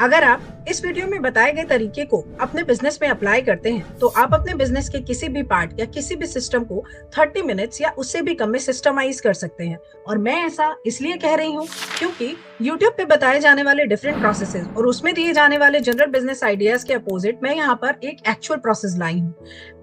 अगर आप इस वीडियो में बताए गए तरीके को अपने बिजनेस में अप्लाई करते हैं तो आप अपने बिजनेस के किसी भी पार्ट या किसी भी सिस्टम को 30 मिनट्स या उससे भी कम में सिस्टमाइज कर सकते हैं। और मैं ऐसा इसलिए कह रही हूँ क्योंकि YouTube पे बताए जाने वाले डिफरेंट प्रोसेसेस और उसमें दिए जाने वाले जनरल बिजनेस आइडियाज के अपोजिट मैं यहाँ पर एक एक्चुअल प्रोसेस लाई हूँ।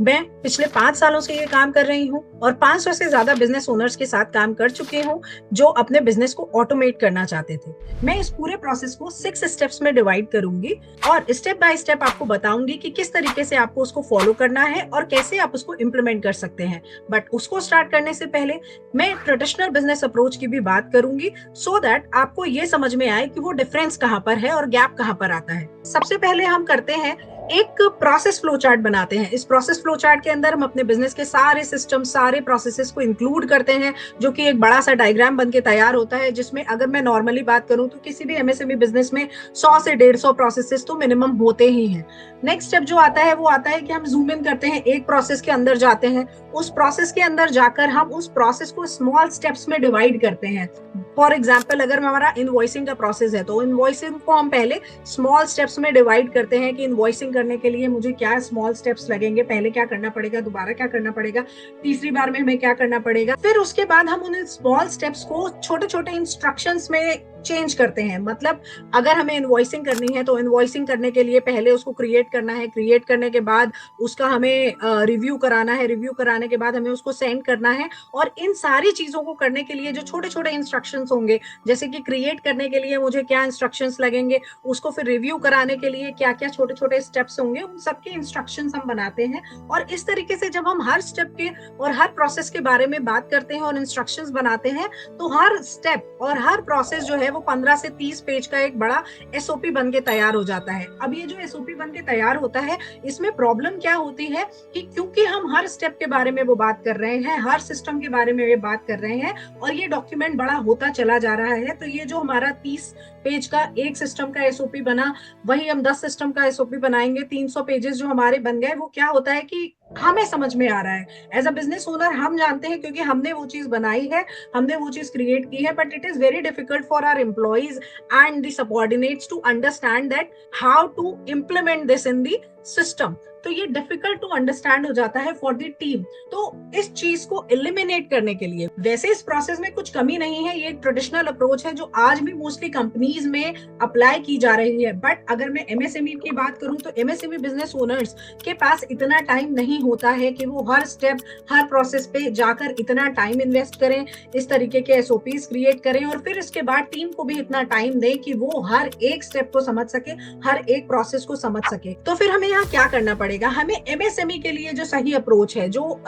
मैं पिछले 5 सालों से ये काम कर रही हूँ और 500 से ज्यादा बिजनेस ओनर्स के साथ काम कर चुकी हूँ जो अपने बिजनेस को ऑटोमेट करना चाहते थे। मैं इस पूरे प्रोसेस को 6 स्टेप्स में डिवाइड करूंगी और स्टेप बाय स्टेप आपको बताऊंगी कि किस तरीके से आपको उसको फॉलो करना है और कैसे आप उसको इम्प्लीमेंट कर सकते हैं। बट उसको स्टार्ट करने से पहले मैं ट्रेडिशनल बिजनेस अप्रोच की भी बात करूंगी सो दैट आपको ये समझ में आए कि वो डिफरेंस कहाँ पर है और गैप कहाँ पर आता है। सबसे पहले हम करते हैं एक प्रोसेस फ्लो चार्ट बनाते हैं। इस प्रोसेस फ्लो चार्ट के अंदर हम अपने बिजनेस के सारे सिस्टम सारे प्रोसेसेस को इंक्लूड करते हैं जो कि एक बड़ा सा डायग्राम बन के तैयार होता है, जिसमें अगर मैं नॉर्मली बात करूं तो किसी भी एमएसएमई बिजनेस में 100 से 150 प्रोसेसेस तो मिनिमम होते ही हैं। नेक्स्ट स्टेप जो आता है वो आता है कि हम जूम इन करते हैं, एक प्रोसेस के अंदर जाते हैं। उस प्रोसेस के अंदर जाकर हम उस प्रोसेस को स्मॉल स्टेप्स में डिवाइड करते हैं। फॉर एग्जाम्पल अगर हमारा इनवॉइसिंग का प्रोसेस है तो इनवॉइसिंग को हम पहले स्मॉल स्टेप्स में डिवाइड करते हैं कि इनवॉइसिंग करने के लिए मुझे क्या स्मॉल स्टेप्स लगेंगे, पहले क्या करना पड़ेगा, दोबारा क्या करना पड़ेगा, तीसरी बार में हमें क्या करना पड़ेगा। फिर उसके बाद हम उन स्मॉल स्टेप्स को छोटे छोटे इंस्ट्रक्शंस में चेंज करते हैं। मतलब अगर हमें इनवॉइसिंग करनी है तो इनवॉइसिंग करने के लिए पहले उसको क्रिएट करना है, क्रिएट करने के बाद उसका हमें रिव्यू कराना है, रिव्यू कराने के बाद हमें उसको सेंड करना है। और इन सारी चीजों को करने के लिए जो छोटे छोटे इंस्ट्रक्शंस होंगे, जैसे कि क्रिएट करने के लिए मुझे क्या इंस्ट्रक्शंस लगेंगे, उसको फिर रिव्यू कराने के लिए क्या क्या छोटे छोटे स्टेप्स होंगे, उन सबके इंस्ट्रक्शंस हम बनाते हैं। और इस तरीके से जब हम हर स्टेप के और हर प्रोसेस के बारे में बात करते हैं और इंस्ट्रक्शंस बनाते हैं तो हर स्टेप और हर प्रोसेस जो है वो 15 से 30 पेज का एक बड़ा एसओपी बन के तैयार हो जाता है। अब ये जो एसओपी बन के तैयार होता है, इसमें प्रॉब्लम क्या होती है कि क्योंकि हम हर स्टेप के बारे में वो बात कर रहे हैं, हर सिस्टम के बारे में ये बात कर रहे हैं और ये डॉक्यूमेंट बड़ा होता चला जा रहा है, तो ये जो हमारा 30 पेज का एक सिस्टम का एसओपी बना, वही हम 10 सिस्टम का एसओपी बनाएंगे, 300 पेजेस जो हमारे बन गए, वो क्या होता है कि हमें समझ में आ रहा है एज अ बिजनेस ओनर, हम जानते हैं क्योंकि हमने वो चीज बनाई है, हमने वो चीज क्रिएट की है। But it is very difficult for our employees and the subordinates to understand that how to implement this in the system. तो ये डिफिकल्ट टू अंडरस्टैंड हो जाता है फॉर द टीम। तो इस चीज को एलिमिनेट करने के लिए, वैसे इस प्रोसेस में कुछ कमी नहीं है, ये एक ट्रेडिशनल अप्रोच है जो आज भी मोस्टली कंपनीज में अप्लाई की जा रही है। बट अगर मैं एमएसएमई की बात करूं तो एमएसएमई बिजनेस ओनर्स के पास इतना टाइम नहीं होता है कि वो हर स्टेप हर प्रोसेस पे जाकर इतना टाइम इन्वेस्ट करें, इस तरीके के एसओपीज क्रिएट करें और फिर इसके बाद टीम को भी इतना टाइम दें कि वो हर एक स्टेप को समझ सके, हर एक प्रोसेस को समझ सके। तो फिर हमें यहाँ क्या करना पड़ेगा? हमें एमएसएमई के लिए जो सही अप्रोच है, जो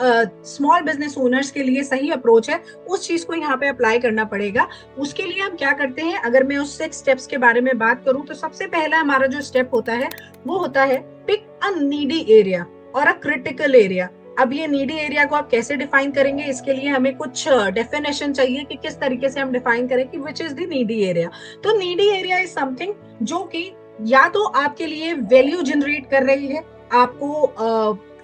स्मॉल बिजनेस ओनर्स के लिए सही अप्रोच है, उस चीज को यहाँ पे अप्लाई करना पड़ेगा। उसके लिए हम क्या करते हैं, अगर मैं उस 6 स्टेप्स के बारे में बात करूं तो सबसे पहला हमारा जो स्टेप होता है वो होता है पिक अ नीडी एरिया और अ क्रिटिकल एरिया। अब ये नीडी एरिया को आप कैसे डिफाइन करेंगे, इसके लिए हमें कुछ डेफिनेशन चाहिए कि किस तरीके से हम डिफाइन करें कि which is the needy area. तो नीडी एरिया इज समथिंग जो कि या तो आपके लिए वैल्यू जनरेट कर रही है, आपको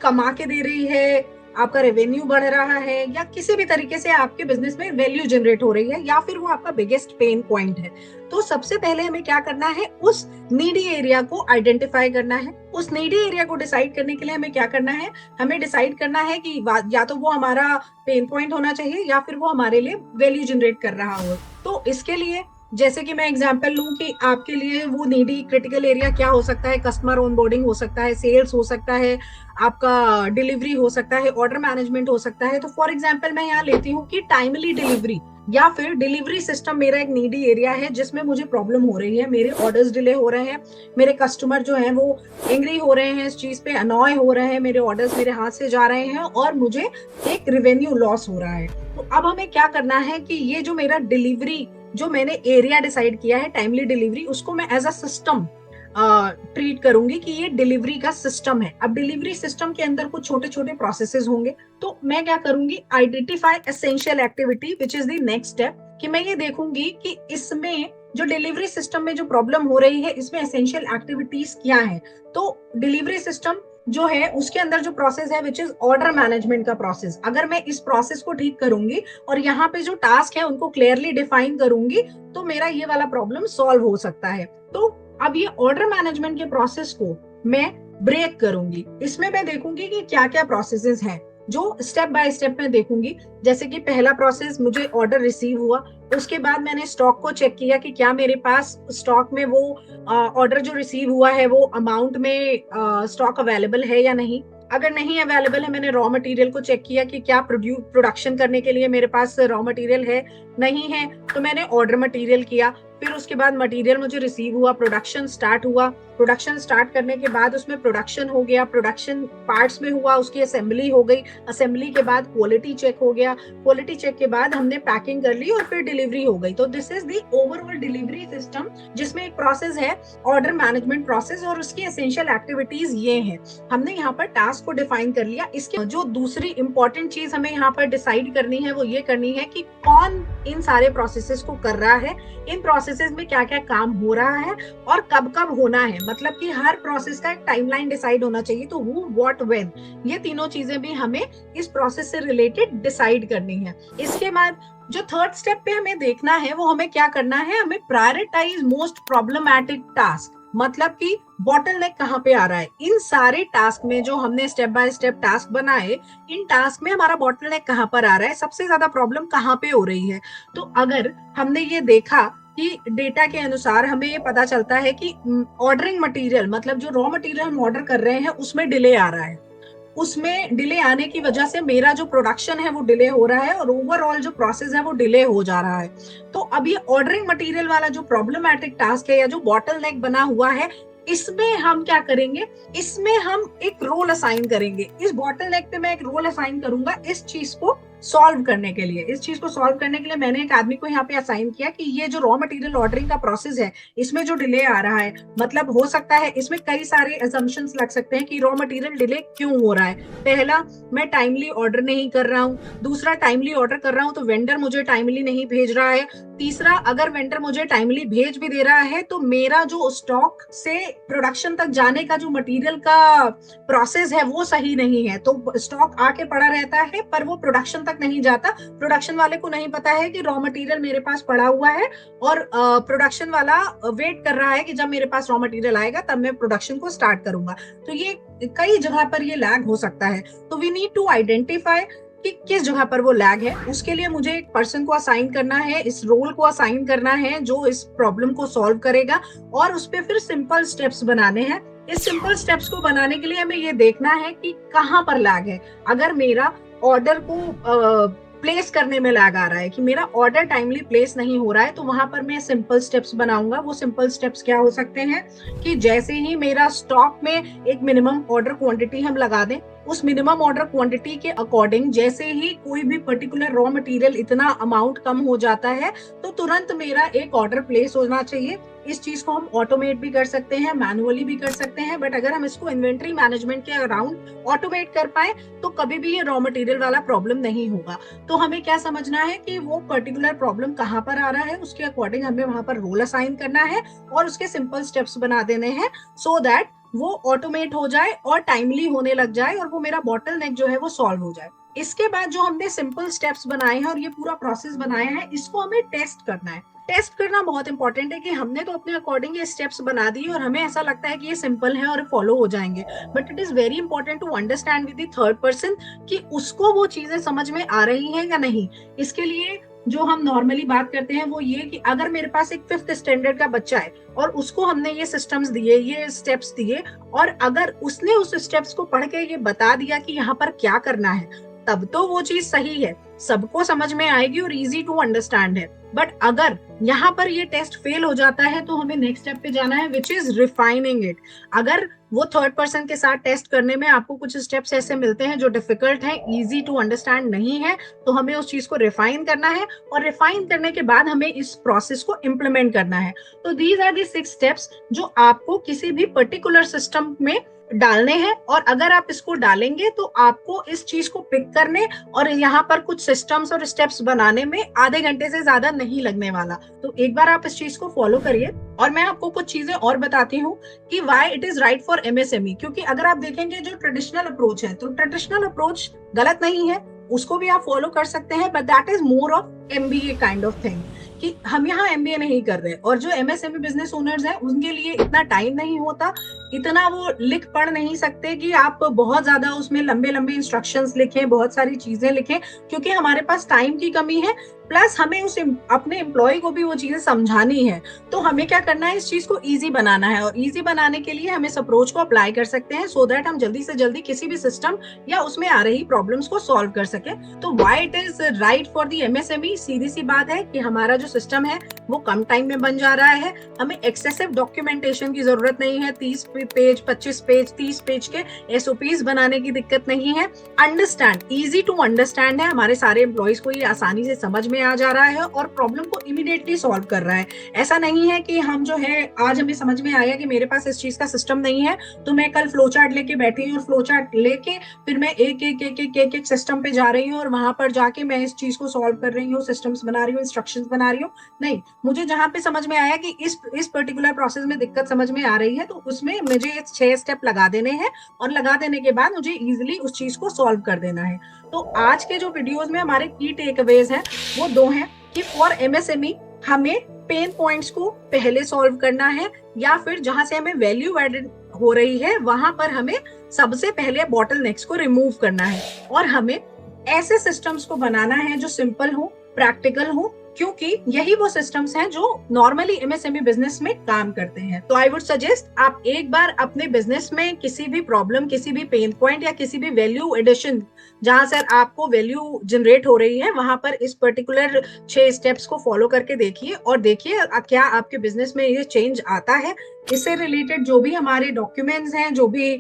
कमा के दे रही है, आपका रेवेन्यू बढ़ रहा है, या किसी भी तरीके से आपके बिजनेस में वैल्यू जनरेट हो रही है, या फिर वो आपका बिगेस्ट पेन पॉइंट है। तो सबसे पहले हमें क्या करना है, उस नीडी एरिया को आइडेंटिफाई करना है। उस नीडी एरिया को डिसाइड करने के लिए हमें क्या करना है, हमें डिसाइड करना है कि या तो वो हमारा पेन पॉइंट होना चाहिए या फिर वो हमारे लिए वैल्यू जनरेट कर रहा हो। तो इसके लिए जैसे कि मैं एग्जांपल लूं कि आपके लिए वो नीडी क्रिटिकल एरिया क्या हो सकता है, कस्टमर ऑनबोर्डिंग हो सकता है, सेल्स हो सकता है, आपका डिलीवरी हो सकता है, ऑर्डर मैनेजमेंट हो सकता है। तो फॉर एग्जांपल मैं यहाँ लेती हूँ कि टाइमली डिलीवरी या फिर डिलीवरी सिस्टम मेरा एक नीडी एरिया है जिसमें मुझे प्रॉब्लम हो रही है, मेरे ऑर्डर्स डिले हो रहे हैं, मेरे कस्टमर जो हैं वो एंग्री हो रहे हैं, इस चीज पे अनॉय हो रहे हैं, मेरे ऑर्डर्स मेरे हाथ से जा रहे हैं और मुझे एक रेवेन्यू लॉस हो रहा है। तो अब हमें क्या करना है कि ये जो मेरा डिलीवरी जो मैंने एरिया डिसाइड किया है टाइमली डिलीवरी, उसको मैं एज अ सिस्टम ट्रीट करूंगी कि ये डिलीवरी का सिस्टम है। अब डिलीवरी सिस्टम के अंदर कुछ छोटे छोटे प्रोसेसेस होंगे, तो मैं क्या करूंगी, identify essential activity which is the next step, कि मैं ये देखूंगी कि इसमें जो डिलीवरी सिस्टम में जो प्रॉब्लम हो रही है इसमें एसेंशियल एक्टिविटीज क्या है। तो डिलीवरी सिस्टम जो है उसके अंदर जो प्रोसेस है विच इज ऑर्डर मैनेजमेंट का प्रोसेस, अगर मैं इस प्रोसेस को ठीक करूंगी और यहाँ पे जो टास्क है उनको क्लियरली डिफाइन करूंगी तो मेरा ये वाला प्रॉब्लम सॉल्व हो सकता है। तो अब ये ऑर्डर मैनेजमेंट के प्रोसेस को मैं ब्रेक करूंगी। इसमें मैं देखूंगी कि क्या क्या प्रोसेसेस हैं, जो स्टेप बाय स्टेप मैं देखूंगी। जैसे कि पहला प्रोसेस, मुझे ऑर्डर रिसीव हुआ, उसके बाद मैंने स्टॉक को चेक किया कि क्या मेरे पास स्टॉक में वो ऑर्डर जो रिसीव हुआ है वो अमाउंट में स्टॉक अवेलेबल है या नहीं। अगर नहीं अवेलेबल है, मैंने रॉ मटेरियल को चेक किया कि क्या प्रोडक्शन करने के लिए मेरे पास रॉ मटेरियल है, नहीं है तो मैंने ऑर्डर मटेरियल किया। फिर उसके बाद मटेरियल मुझे रिसीव हुआ, प्रोडक्शन स्टार्ट हुआ। प्रोडक्शन स्टार्ट करने के बाद उसमें प्रोडक्शन हो गया, प्रोडक्शन पार्ट्स में हुआ, उसकी असेंबली हो गई, असेंबली के बाद क्वालिटी चेक हो गया, क्वालिटी चेक के बाद हमने पैकिंग कर ली और फिर डिलीवरी हो गई। तो this is the overall delivery system, जिसमें एक प्रोसेस है ऑर्डर मैनेजमेंट प्रोसेस, और उसकी एसेंशियल एक्टिविटीज ये हैं। हमने यहाँ पर टास्क को डिफाइन कर लिया। इसके जो दूसरी इंपॉर्टेंट चीज हमें यहाँ पर डिसाइड करनी है वो ये करनी है कि कौन इन सारे प्रोसेसेस को कर रहा है, इन प्रोसेसेस में क्या क्या काम हो रहा है और कब कब होना है। मतलब कि हर प्रोसेस का एक टाइमलाइन डिसाइड होना चाहिए। तो हु, व्हाट, व्हेन, ये तीनों चीजें भी हमें इस प्रोसेस से रिलेटेड डिसाइड करनी है। इसके बाद जो थर्ड स्टेप पे हमें देखना है वो हमें क्या करना है, हमें प्रायोरिटाइज मोस्ट प्रॉब्लमैटिक टास्क। मतलब कि बॉटलनेक कहाँ पे आ रहा है। इन सारे टास्क में जो हमने स्टेप बाय स्टेप टास्क बनाए, इन टास्क में हमारा बॉटलनेक कहाँ पर आ रहा है, सबसे ज्यादा प्रॉब्लम कहाँ पे हो रही है। तो अगर हमने ये देखा कि डेटा के अनुसार हमें ये पता चलता है कि ऑर्डरिंग मटेरियल, मतलब जो रॉ मटेरियल हम ऑर्डर कर रहे हैं उसमें डिले आ रहा है, उसमें डिले आने की वजह से मेरा जो प्रोडक्शन है वो डिले हो रहा है और ओवरऑल जो प्रोसेस है वो डिले हो जा रहा है। तो अब ये ऑर्डरिंग मटेरियल वाला जो प्रॉब्लमैटिक टास्क है या जो बॉटलनेक बना हुआ है, इसमें हम क्या करेंगे, इसमें हम एक रोल असाइन करेंगे। इस बॉटलनेक पे मैं एक रोल असाइन करूंगा इस चीज को सॉल्व करने के लिए। इस चीज को सॉल्व करने के लिए मैंने एक आदमी को यहाँ पे असाइन किया कि ये जो रॉ मटेरियल ऑर्डरिंग का प्रोसेस है, इसमें जो डिले आ रहा है, मतलब हो सकता है इसमें कई सारे असम्पशंस लग सकते हैं कि रॉ मटेरियल डिले क्यों हो रहा है। पहला, मैं टाइमली ऑर्डर नहीं कर रहा हूँ। दूसरा, टाइमली ऑर्डर कर रहा हूँ तो वेंडर मुझे टाइमली नहीं भेज रहा है। तीसरा, अगर वेंडर मुझे टाइमली भेज भी दे रहा है तो मेरा जो स्टॉक से प्रोडक्शन तक जाने का जो मटेरियल का प्रोसेस है वो सही नहीं है। तो स्टॉक आके पड़ा रहता है पर वो प्रोडक्शन तक नहीं जाता। प्रोडक्शन वाले को नहीं पता है कि रॉ मटेरियल मेरे पास पड़ा हुआ है और प्रोडक्शन वाला वेट कर रहा है कि जब मेरे पास रॉ मटेरियल आएगा तब मैं प्रोडक्शन को स्टार्ट करूंगा। तो ये कई जगह पर ये लैग हो सकता है। तो वी नीड टू आइडेंटिफाई कि किस जगह पर वो लैग है। उसके लिए मुझे एक पर्सन को असाइन करना है, इस रोल को असाइन करना है जो इस प्रॉब्लम को सॉल्व करेगा, और उस पर फिर सिंपल स्टेप्स बनाने हैं। इस सिंपल स्टेप्स को बनाने के लिए हमें ये देखना है कि कहाँ पर लैग है। अगर मेरा ऑर्डर को प्लेस करने में लैग आ रहा है, कि मेरा ऑर्डर टाइमली प्लेस नहीं हो रहा है, तो वहां पर मैं सिंपल स्टेप्स बनाऊंगा। वो सिंपल स्टेप्स क्या हो सकते हैं कि जैसे ही मेरा स्टॉक में एक मिनिमम ऑर्डर क्वांटिटी हम लगा दें, उस मिनिमम ऑर्डर क्वांटिटी के अकॉर्डिंग जैसे ही कोई भी पर्टिकुलर रॉ मटेरियल इतना अमाउंट कम हो जाता है तो तुरंत मेरा एक ऑर्डर प्लेस होना चाहिए। इस चीज को हम ऑटोमेट भी कर सकते हैं, मैनुअली भी कर सकते हैं, बट अगर हम इसको इन्वेंट्री मैनेजमेंट के अराउंड ऑटोमेट कर पाए तो कभी भी ये रॉ मटेरियल वाला प्रॉब्लम नहीं होगा। तो हमें क्या समझना है कि वो पर्टिकुलर प्रॉब्लम कहाँ पर आ रहा है, उसके अकॉर्डिंग हमें वहां पर रोल असाइन करना है और उसके सिंपल स्टेप्स बना देने हैं, सो दैट वो ऑटोमेट हो जाए और टाइमली होने लग जाए और वो मेरा बॉटलनेक जो है वो सॉल्व हो जाए। इसके बाद जो हमने सिंपल स्टेप्स बनाए हैं और ये पूरा प्रोसेस बनाया है, इसको हमें टेस्ट करना है। टेस्ट करना बहुत इंपॉर्टेंट है कि हमने तो अपने अकॉर्डिंग ये स्टेप्स बना दिए और हमें ऐसा लगता है कि ये सिंपल है और फॉलो हो जाएंगे, but it is very important to understand with the third person कि उसको वो चीजें समझ में आ रही हैं या नहीं। इसके लिए जो हम नॉर्मली बात करते हैं वो ये कि अगर मेरे पास एक 5th स्टैंडर्ड का बच्चा है और उसको हमने ये सिस्टम्स दिए, ये स्टेप्स दिए, और अगर उसने उस स्टेप्स को पढ़ के ये बता दिया कि यहाँ पर क्या करना है, तब तो वो चीज सही है, सबको समझ में आएगी और इजी टू अंडरस्टैंड है। बट अगर यहाँ पर ये टेस्ट फेल हो जाता है तो हमें नेक्स्ट स्टेप पे जाना है, विच इज रिफाइनिंग इट। अगर वो थर्ड पर्सन के साथ टेस्ट करने में आपको कुछ स्टेप्स ऐसे मिलते हैं जो डिफिकल्ट हैं, इजी टू अंडरस्टैंड नहीं है, तो हमें उस चीज को रिफाइन करना है और रिफाइन करने के बाद हमें इस प्रोसेस को इम्प्लीमेंट करना है। तो दीज आर दी 6 स्टेप्स जो आपको किसी भी पर्टिकुलर सिस्टम में डालने हैं, और अगर आप इसको डालेंगे तो आपको इस चीज को पिक करने और यहाँ पर कुछ सिस्टम्स और स्टेप्स बनाने में आधे घंटे से ज्यादा नहीं लगने वाला। तो एक बार आप इस चीज को फॉलो करिए और मैं आपको कुछ चीजें और बताती हूँ कि why it is right for MSME. क्योंकि अगर आप देखेंगे जो ट्रेडिशनल अप्रोच है, तो ट्रेडिशनल अप्रोच गलत नहीं है, उसको भी आप फॉलो कर सकते हैं, but that is more of MBA kind of thing, कि हम यहाँ एमबीए नहीं कर रहे, और जो एमएसएमई बिजनेस ओनर्स हैं उनके लिए इतना टाइम नहीं होता, इतना वो लिख पढ़ नहीं सकते कि आप बहुत ज्यादा उसमें लंबे लंबे इंस्ट्रक्शंस लिखें, बहुत सारी चीजें लिखें, क्योंकि हमारे पास टाइम की कमी है, प्लस हमें उस अपने एम्प्लॉय को भी वो चीजें समझानी है। तो हमें क्या करना है, इस चीज को इजी बनाना है, और इजी बनाने के लिए हम इस अप्रोच को अप्लाई कर सकते हैं, सो दैट हम जल्दी से जल्दी किसी भी सिस्टम या उसमें आ रही प्रॉब्लम्स को सॉल्व कर सके। तो why it is right for the MSME, सीधी सी बात है कि हमारा जो सिस्टम है वो कम टाइम में बन जा रहा है, हमें एक्सेसिव डॉक्यूमेंटेशन की जरूरत नहीं है, 30 पेज 25 पेज 30 पेज के एसओपीज बनाने की दिक्कत नहीं है। अंडरस्टैंड, इजी टू अंडरस्टैंड है, हमारे सारे एम्प्लॉयज को ये आसानी से समझ में आ जा रहा है और प्रॉब्लम को इमीडिएटली सॉल्व कर रहा है। ऐसा नहीं है कि हम जो है आज हमें समझ में आया कि मेरे पास इस चीज का सिस्टम नहीं है, तो मैं कल फ्लो चार्ट लेके बैठी हूँ और फ्लो चार्ट लेके फिर मैं एक सिस्टम पे जा रही हूँ और वहां पर जाके मैं इस चीज को सॉल्व कर रही हूँ, सिस्टम्स बना रही हूँ, इंस्ट्रक्शंस बना रही हूँ। नहीं, मुझे जहां पे समझ में आया कि इस पर्टिकुलर प्रोसेस में दिक्कत समझ में आ रही है, तो उसमें मुझे 6 स्टेप लगा देने हैं, और लगा देने के बाद मुझे इजिली उस चीज को सॉल्व कर देना है। तो आज के जो वीडियोस में हमारे की टेकअवेज हैं वो 2 हैं कि फॉर एमएसएमई हमें पेन पॉइंट्स को पहले सॉल्व करना है, या फिर जहां से हमें वैल्यू एडेड हो रही है वहां पर हमें सबसे पहले बॉटल नेक्स को रिमूव करना है, और हमें ऐसे सिस्टम्स को बनाना है जो सिंपल हो, प्रैक्टिकल हो, क्योंकि यही वो सिस्टम्स हैं जो नॉर्मली एमएसएमई बिजनेस में काम करते हैं। तो आई वुड सजेस्ट आप एक बार अपने बिजनेस में किसी भी प्रॉब्लम, किसी भी पेन पॉइंट या किसी भी वैल्यू एडिशन जहां से आपको वैल्यू जनरेट हो रही है, वहां पर इस पर्टिकुलर 6 स्टेप्स को फॉलो करके देखिए, और देखिए क्या आपके बिजनेस में ये चेंज आता है। इससे रिलेटेड जो भी हमारे डॉक्यूमेंट्स हैं, जो भी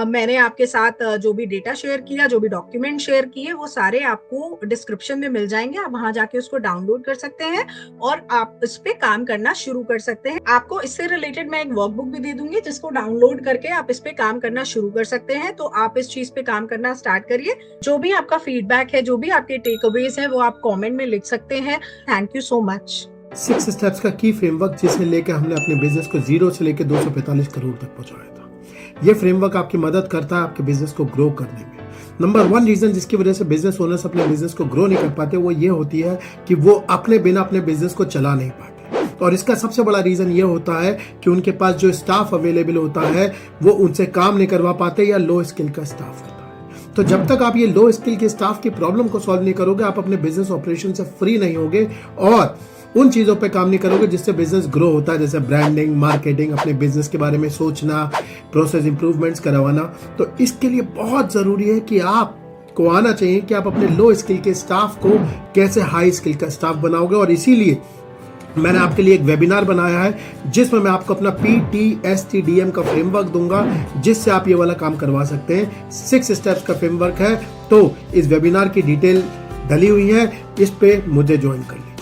मैंने आपके साथ जो भी डेटा शेयर किया, जो भी डॉक्यूमेंट शेयर किए, वो सारे आपको डिस्क्रिप्शन में मिल जाएंगे, आप वहां जाके उसको डाउनलोड कर सकते हैं और आप इस पे काम करना शुरू कर सकते हैं। आपको इससे रिलेटेड मैं एक वर्कबुक भी दे दूंगी जिसको डाउनलोड करके आप इस पे काम करना शुरू कर सकते हैं। तो आप इस चीज पे काम करना स्टार्ट करिए। जो भी आपका फीडबैक है, जो भी आपके टेकअवेज है, वो आप कमेंट में लिख सकते हैं। Thank you so much. 6 steps का की फ्रेमवर्क जिसे लेकर हमने अपने बिजनेस को 0 से लेकर 245 करोड़ तक पहुंचाया था। यह फ्रेमवर्क आपकी मदद करता है आपके बिजनेस को ग्रो करने में। नंबर 1 रीजन जिसकी वजह से बिजनेस ओनर्स अपने बिजनेस को ग्रो नहीं कर पाते वो ये होती है कि वो अपने बिना अपने बिजनेस को चला नहीं पाते, और इसका सबसे बड़ा रीजन ये होता है कि उनके पास जो स्टाफ अवेलेबल होता है वो उनसे काम नहीं करवा पाते, या लो स्किल का स्टाफ होता है। तो जब तक आप ये लो स्किल के स्टाफ की प्रॉब्लम को सॉल्व नहीं करोगे, आप अपने बिजनेस ऑपरेशन से फ्री नहीं होगे और उन चीजों पे काम नहीं करोगे जिससे बिजनेस ग्रो होता है, जैसे ब्रांडिंग, मार्केटिंग, अपने बिजनेस के बारे में सोचना, प्रोसेस इंप्रूवमेंट्स करवाना। तो इसके लिए बहुत जरूरी है कि आपको आना चाहिए कि आप अपने लो स्किल के स्टाफ को कैसे हाई स्किल का स्टाफ बनाओगे। और इसीलिए मैंने आपके लिए एक वेबिनार बनाया है जिसमें मैं आपको अपना PTSTDM का फ्रेमवर्क दूंगा, जिससे आप ये वाला काम करवा सकते हैं। 6 स्टेप्स का फ्रेमवर्क है। तो इस वेबिनार की डिटेल डली हुई है, इस पे मुझे ज्वाइन कर लीजिए।